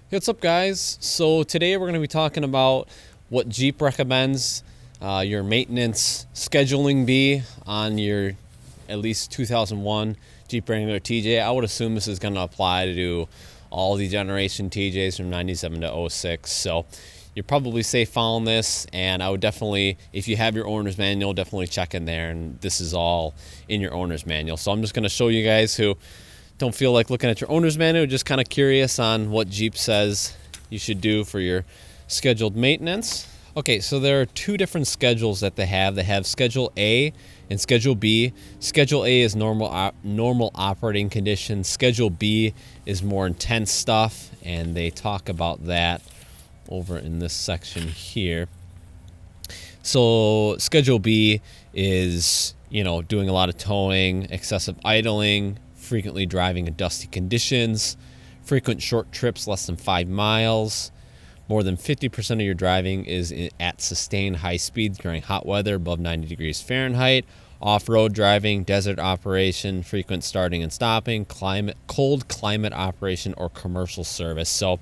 Hey, what's up, guys? So today we're going to be talking about what Jeep recommends your maintenance scheduling be on your at least 2001 Jeep Wrangler TJ. I would assume this is going to apply to all the generation TJs from 97 to 06. So you're probably safe following this, and I would definitely, if you have your owner's manual, definitely check in there, and this is all in your owner's manual. So I'm just going to show you guys who don't feel like looking at your owner's manual, just kind of curious on what Jeep says you should do for your scheduled maintenance. Okay, so there are two different schedules that they have. They have Schedule A and Schedule B. Schedule A is normal operating conditions. Schedule B is more intense stuff, and they talk about that over in this section here. So Schedule B is, doing a lot of towing, excessive idling, frequently driving in dusty conditions, frequent short trips less than 5 miles, more than 50% of your driving is at sustained high speeds during hot weather above 90 degrees Fahrenheit, off-road driving, desert operation, frequent starting and stopping, cold climate operation, or commercial service. So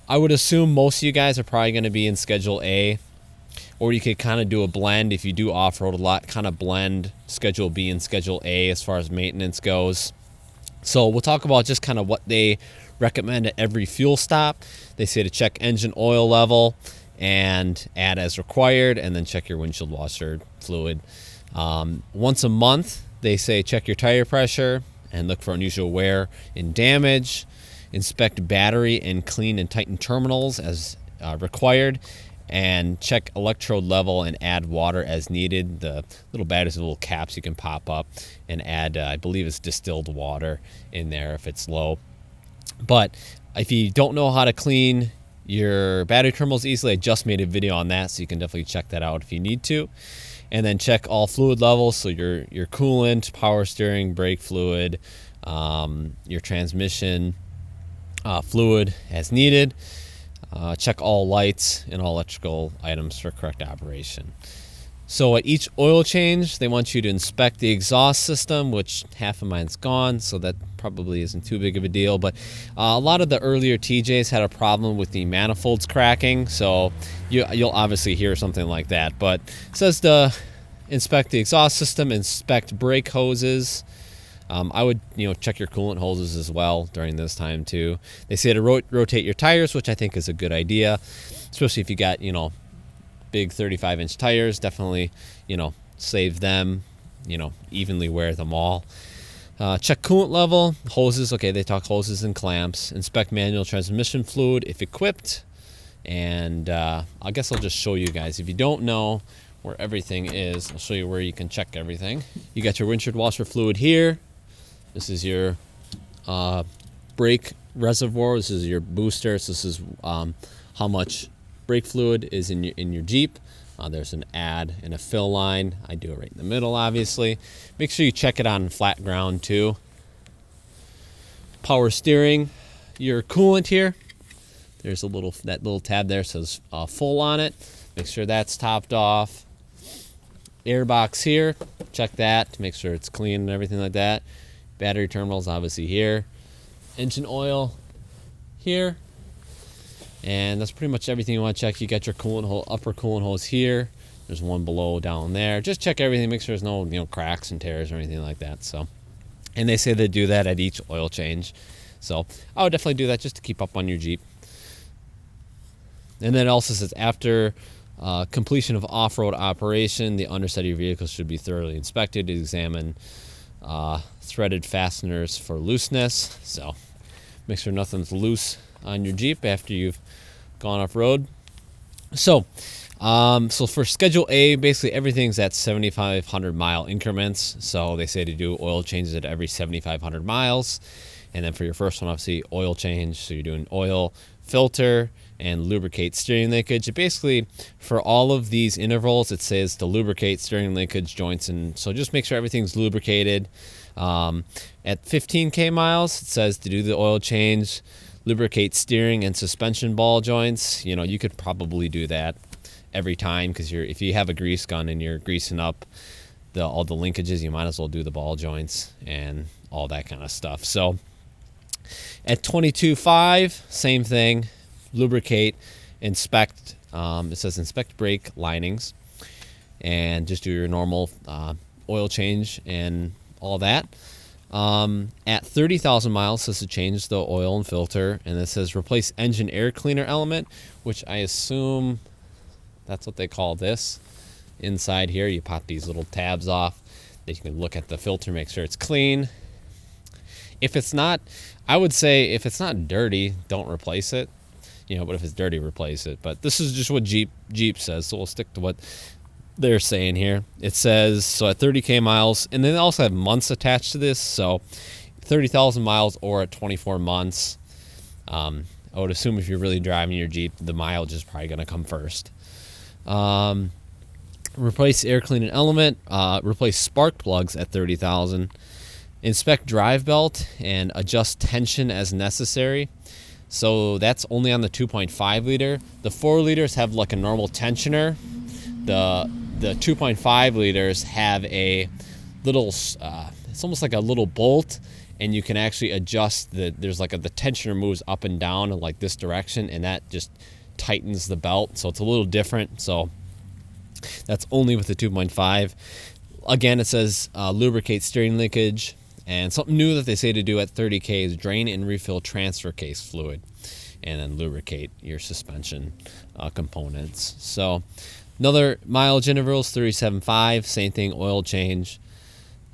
I would assume most of you guys are probably going to be in Schedule A, or you could kind of do a blend if you do off-road a lot, kind of blend Schedule B and Schedule A as far as maintenance goes. So we'll talk about just kind of what they recommend at every fuel stop. They say to check engine oil level and add as required, and then check your windshield washer fluid. Once a month, they say check your tire pressure and look for unusual wear and damage. Inspect battery and clean and tighten terminals as required, and check electrode level and add water as needed. The little batteries, little caps you can pop up and add, I believe it's distilled water in there if it's low. But if you don't know how to clean your battery terminals easily, I just made a video on that, so you can definitely check that out if you need to. And then check all fluid levels, so your coolant, power steering, brake fluid, your transmission fluid as needed. Check all lights and all electrical items for correct operation. So at each oil change, they want you to inspect the exhaust system, which half of mine's gone, so that probably isn't too big of a deal. But a lot of the earlier TJs had a problem with the manifolds cracking, so you'll obviously hear something like that. But it says to inspect the exhaust system, inspect brake hoses. I would, check your coolant hoses as well during this time too. They say to rotate your tires, which I think is a good idea, especially if you got, big 35-inch tires. Definitely, save them, evenly wear them all. Check coolant level, hoses. Okay, they talk hoses and clamps. Inspect manual transmission fluid if equipped. And I guess I'll just show you guys. If you don't know where everything is, I'll show you where you can check everything. You got your windshield washer fluid here. This is your brake reservoir. This is your booster. So this is how much brake fluid is in your Jeep. There's an add and a fill line. I do it right in the middle, obviously. Make sure you check it on flat ground too. Power steering. Your coolant here. There's that little tab there says full on it. Make sure that's topped off. Air box here. Check that to make sure it's clean and everything like that. Battery terminals obviously here. Engine oil here. And that's pretty much everything you want to check. You got your coolant hole, upper coolant hose here. There's one below down there. Just check everything. Make sure there's no cracks and tears or anything like that. So, and they say they do that at each oil change. So I would definitely do that just to keep up on your Jeep. And then it also says after completion of off-road operation, the underside of your vehicle should be thoroughly inspected to examine threaded fasteners for looseness. So make sure nothing's loose on your Jeep after you've gone off-road. So for Schedule A, basically everything's at 7,500 mile increments. So they say to do oil changes at every 7,500 miles. And then for your first one, obviously oil change. So you're doing oil, filter, and lubricate steering linkage. Basically, for all of these intervals, it says to lubricate steering linkage joints, and so just make sure everything's lubricated. At 15K miles, it says to do the oil change, lubricate steering and suspension ball joints. You could probably do that every time, because if you have a grease gun and you're greasing up all the linkages, you might as well do the ball joints and all that kind of stuff. So At 22.5, same thing. Lubricate, inspect. It says inspect brake linings, and just do your normal oil change and all that. At 30,000 miles, says to change the oil and filter, and it says replace engine air cleaner element, which I assume that's what they call this. Inside here, you pop these little tabs off that you can look at the filter, make sure it's clean. If it's not, I would say if it's not dirty, don't replace it. But if it's dirty, replace it. But this is just what Jeep says, so we'll stick to what they're saying here. It says, so at 30K miles, and then they also have months attached to this, so 30,000 miles or at 24 months. I would assume if you're really driving your Jeep, the mileage is probably going to come first. Replace air cleaning element, replace spark plugs at 30,000. Inspect drive belt and adjust tension as necessary. So that's only on the 2.5 liter. The 4 liters have like a normal tensioner. The 2.5 liters have a little, it's almost like a little bolt, and you can actually adjust there's like the tensioner moves up and down in like this direction, and that just tightens the belt. So it's a little different. So that's only with the 2.5. Again, it says lubricate steering linkage. And something new that they say to do at 30K is drain and refill transfer case fluid, and then lubricate your suspension components. So another mileage intervals, 37.5, same thing, oil change.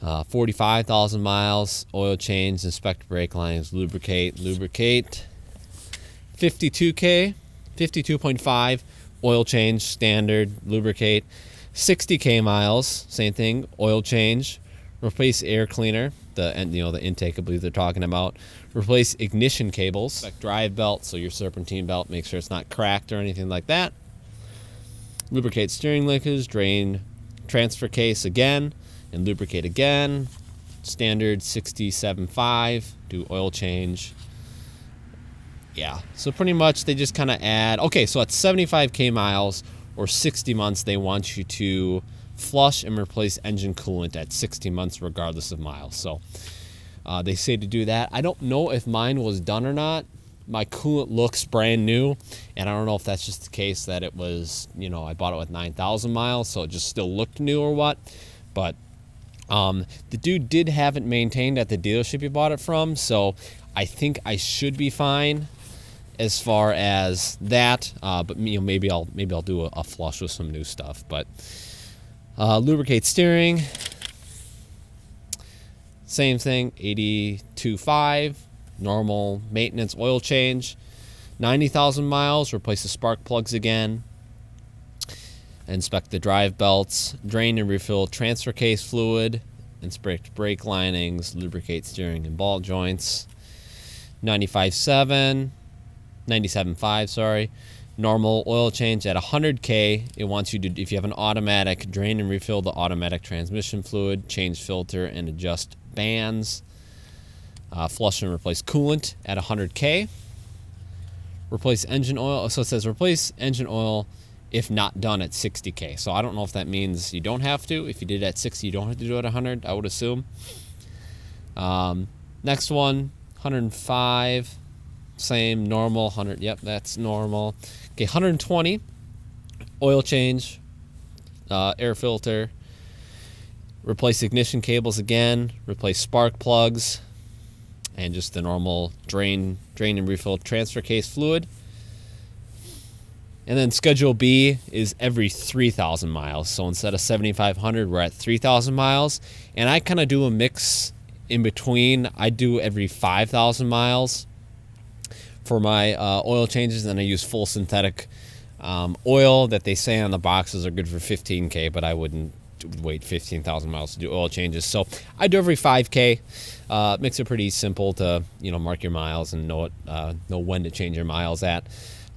45,000 miles, oil change, inspect brake lines, lubricate. 52K, 52.5, oil change, standard, lubricate. 60K miles, same thing, oil change. Replace air cleaner, the intake I believe they're talking about. Replace ignition cables, inspect drive belt, so your serpentine belt, make sure it's not cracked or anything like that. Lubricate steering linkage, drain transfer case again, and lubricate again. Standard 67.5, do oil change. Yeah, so pretty much they just kind of add, okay, so at 75K miles or 60 months, they want you to flush and replace engine coolant at 60 months regardless of miles. So they say to do that. I don't know if mine was done or not. My coolant looks brand new, and I don't know if that's just the case that it was, I bought it with 9,000 miles, so it just still looked new or what. But the dude did have it maintained at the dealership he bought it from, so I think I should be fine as far as that. But maybe I'll do a flush with some new stuff. But lubricate steering, same thing, 82.5, normal maintenance oil change. 90,000 miles, replace the spark plugs again. Inspect the drive belts, drain and refill transfer case fluid, inspect brake linings, lubricate steering and ball joints. 97.5, sorry. Normal oil change at 100K. It wants you to, if you have an automatic, drain and refill the automatic transmission fluid, change filter and adjust bands. Flush and replace coolant at 100K. Replace engine oil. So it says replace engine oil if not done at 60K. So I don't know if that means you don't have to. If you did it at 60, you don't have to do it at 100, I would assume. Next one, 105. Same, normal, 100. Yep, that's normal. Okay, 120. Oil change, air filter. Replace ignition cables again. Replace spark plugs. And just the normal drain and refill transfer case fluid. And then Schedule B is every 3,000 miles. So instead of 7,500, we're at 3,000 miles. And I kind of do a mix in between. I do every 5,000 miles for my oil changes, and I use full synthetic oil that they say on the boxes are good for 15K, but I wouldn't wait 15,000 miles to do oil changes. So I do every 5K. Makes it pretty simple to mark your miles and know when to change your miles at.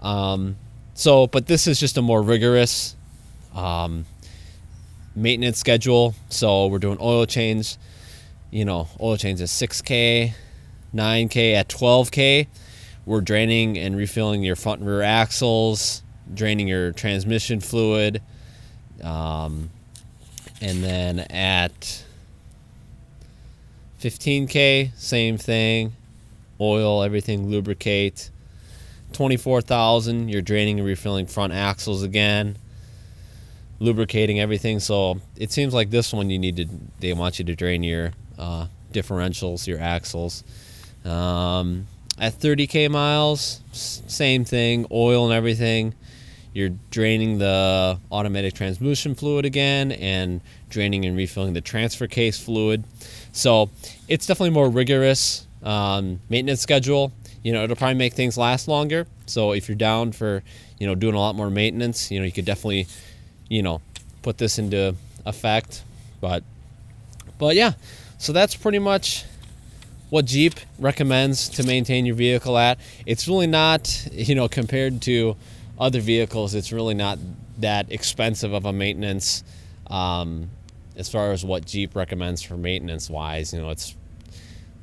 But this is just a more rigorous maintenance schedule. So we're doing oil change. Oil change is 6K, 9K. At 12K, we're draining and refilling your front and rear axles, draining your transmission fluid. And then at 15K, same thing. oil everything, lubricate. 24,000, you're draining and refilling front axles again, lubricating everything. So it seems like this one they want you to drain your differentials, your axles. At 30k miles, same thing, oil and everything. You're draining the automatic transmission fluid again and draining and refilling the transfer case fluid. So it's definitely more rigorous maintenance schedule. It'll probably make things last longer. So if you're down for, doing a lot more maintenance, you could definitely, put this into effect. But yeah, so that's pretty much what Jeep recommends to maintain your vehicle at. It's really not, compared to other vehicles, it's really not that expensive of a maintenance as far as what Jeep recommends for maintenance wise. It's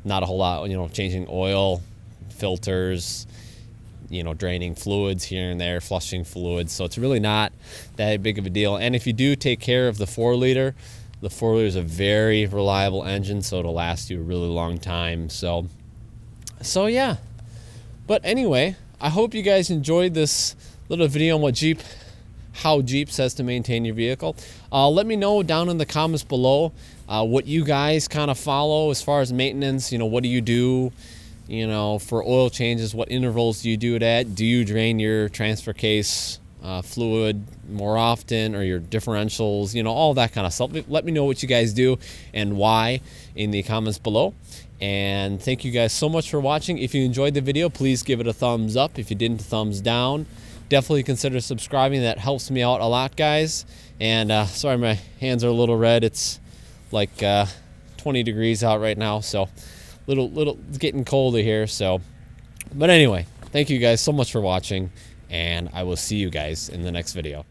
not a whole lot, changing oil, filters, draining fluids here and there, flushing fluids. So it's really not that big of a deal. And if you do take care of the 4-liter, the 4-liter is a very reliable engine, so it'll last you a really long time. So yeah. But anyway, I hope you guys enjoyed this little video on how Jeep says to maintain your vehicle. Let me know down in the comments below what you guys kind of follow as far as maintenance. What do you do? For oil changes, what intervals do you do it at? Do you drain your transfer case fluid more often, or your differentials? All that kind of stuff. Let me know what you guys do and why in the comments below. And thank you guys so much for watching. If you enjoyed the video, please give it a thumbs up. If you didn't, thumbs down. Definitely consider subscribing. That helps me out a lot, guys. And sorry, my hands are a little red. It's like 20 degrees out right now, so little it's getting colder here. So, but anyway, thank you guys so much for watching, and I will see you guys in the next video.